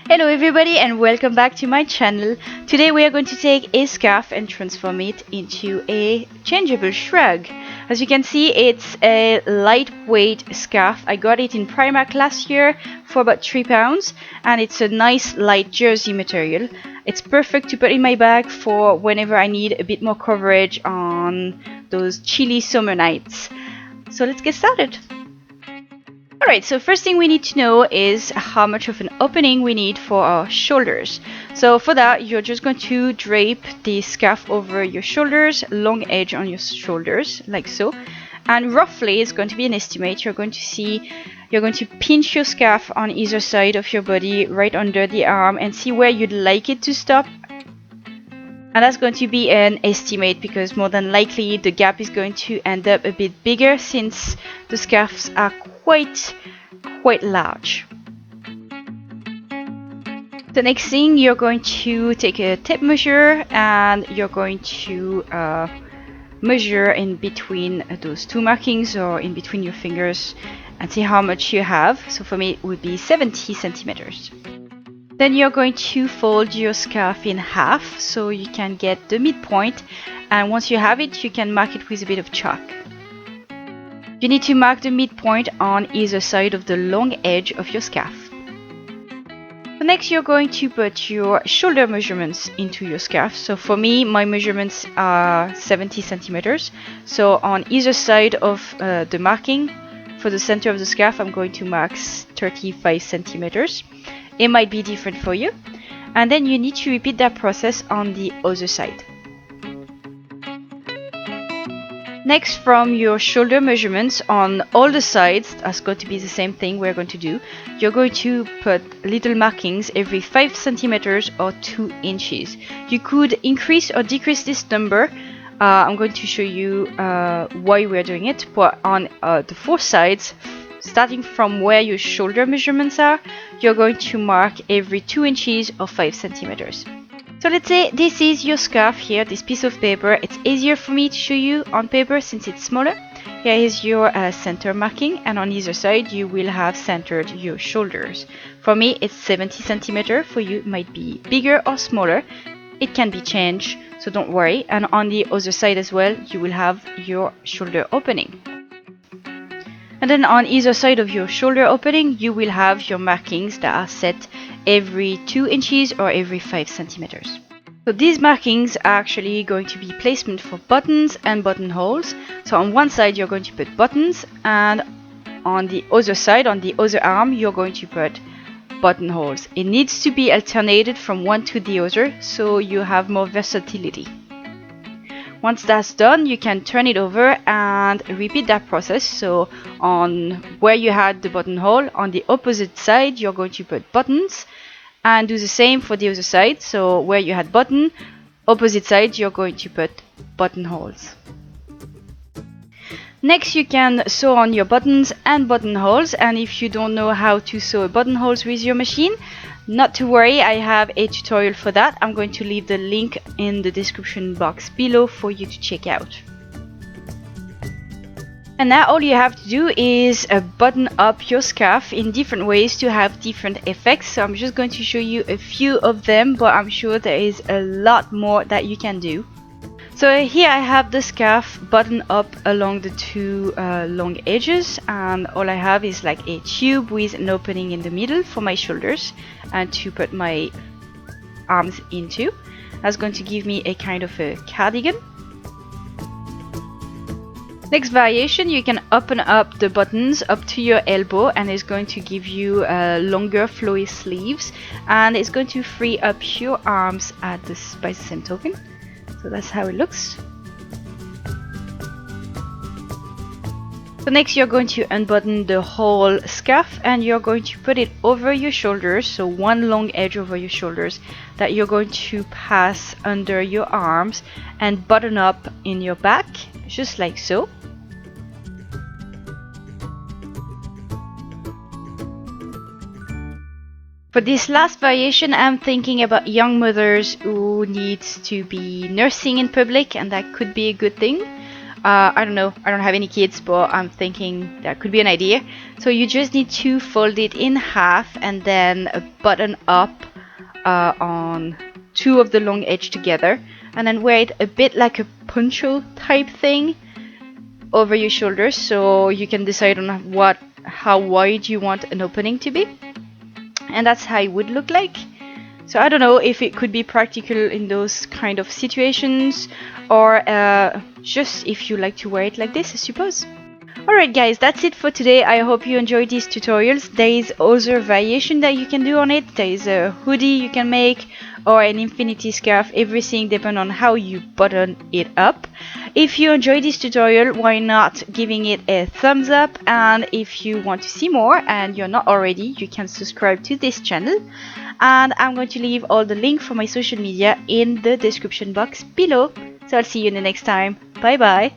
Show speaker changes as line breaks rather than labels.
Hello everybody and welcome back to my channel. Today we are going to take a scarf and transform it into a changeable shrug. As you can see, it's a lightweight scarf. I got it in Primark last year for about £3 and it's a nice light jersey material. It's perfect to put in my bag for whenever I need a bit more coverage on those chilly summer nights. So let's get started. Alright, so first thing we need to know is how much of an opening we need for our shoulders. So for that, you're just going to drape the scarf over your shoulders, long edge on your shoulders, like so. And roughly, it's going to be an estimate. You're going to pinch your scarf on either side of your body, right under the arm, and see where you'd like it to stop. And that's going to be an estimate because more than likely the gap is going to end up a bit bigger since the scarves are quite large. The next thing, you're going to take a tape measure and you're going to measure in between those two markings or in between your fingers and see how much you have. So for me it would be 70 centimeters. Then you're going to fold your scarf in half so you can get the midpoint, and once you have it, you can mark it with a bit of chalk. You need to mark the midpoint on either side of the long edge of your scarf. So next you're going to put your shoulder measurements into your scarf. So for me, my measurements are 70 centimeters. So on either side of the marking, for the center of the scarf, I'm going to mark 35 centimeters. It might be different for you. And then you need to repeat that process on the other side. Next, from your shoulder measurements on all the sides, that's going to be the same thing we're going to do. You're going to put little markings every 5 centimeters or 2 inches. You could increase or decrease this number. I'm going to show you why we're doing it. But on the 4 sides, starting from where your shoulder measurements are, you're going to mark every 2 inches or 5 centimeters. So let's say this is your scarf here, this piece of paper. It's easier for me to show you on paper since it's smaller. Here is your center marking, and on either side you will have centered your shoulders. For me it's 70 centimeters, for you it might be bigger or smaller. It can be changed, so don't worry. And on the other side as well, you will have your shoulder opening. And then on either side of your shoulder opening, you will have your markings that are set every 2 inches or every 5 centimeters. So these markings are actually going to be placement for buttons and buttonholes. So on one side you're going to put buttons, and on the other side, on the other arm, you're going to put buttonholes. It needs to be alternated from one to the other so you have more versatility. Once that's done, you can turn it over and repeat that process. So on where you had the buttonhole, on the opposite side, you're going to put buttons, and do the same for the other side. So where you had button, opposite side, you're going to put buttonholes. Next, you can sew on your buttons and buttonholes, and if you don't know how to sew buttonholes with your machine, not to worry, I have a tutorial for that. I'm going to leave the link in the description box below for you to check out. And now all you have to do is button up your scarf in different ways to have different effects. So I'm just going to show you a few of them, but I'm sure there is a lot more that you can do. So here I have the scarf buttoned up along the two long edges, and all I have is like a tube with an opening in the middle for my shoulders and to put my arms into. That's going to give me a kind of a cardigan. Next variation, you can open up the buttons up to your elbow, and it's going to give you longer flowy sleeves, and it's going to free up your arms by the same token. So that's how it looks. So next you're going to unbutton the whole scarf and you're going to put it over your shoulders, so one long edge over your shoulders that you're going to pass under your arms and button up in your back, just like so. For this last variation, I'm thinking about young mothers who need to be nursing in public, and that could be a good thing. I don't know, I don't have any kids, but I'm thinking that could be an idea. So you just need to fold it in half and then button up on two of the long edge together, and then wear it a bit like a poncho type thing over your shoulders, so you can decide on how wide you want an opening to be, and that's how it would look like. So I don't know if it could be practical in those kind of situations, or just if you like to wear it like this, I suppose. Alright guys, that's it for today. I hope you enjoyed these tutorials. There is other variation that you can do on it. There is a hoodie you can make, or an infinity scarf, everything depends on how you button it up. If you enjoyed this tutorial, why not giving it a thumbs up, and if you want to see more and you're not already, you can subscribe to this channel, and I'm going to leave all the links for my social media in the description box below. So I'll see you in the next time. Bye bye.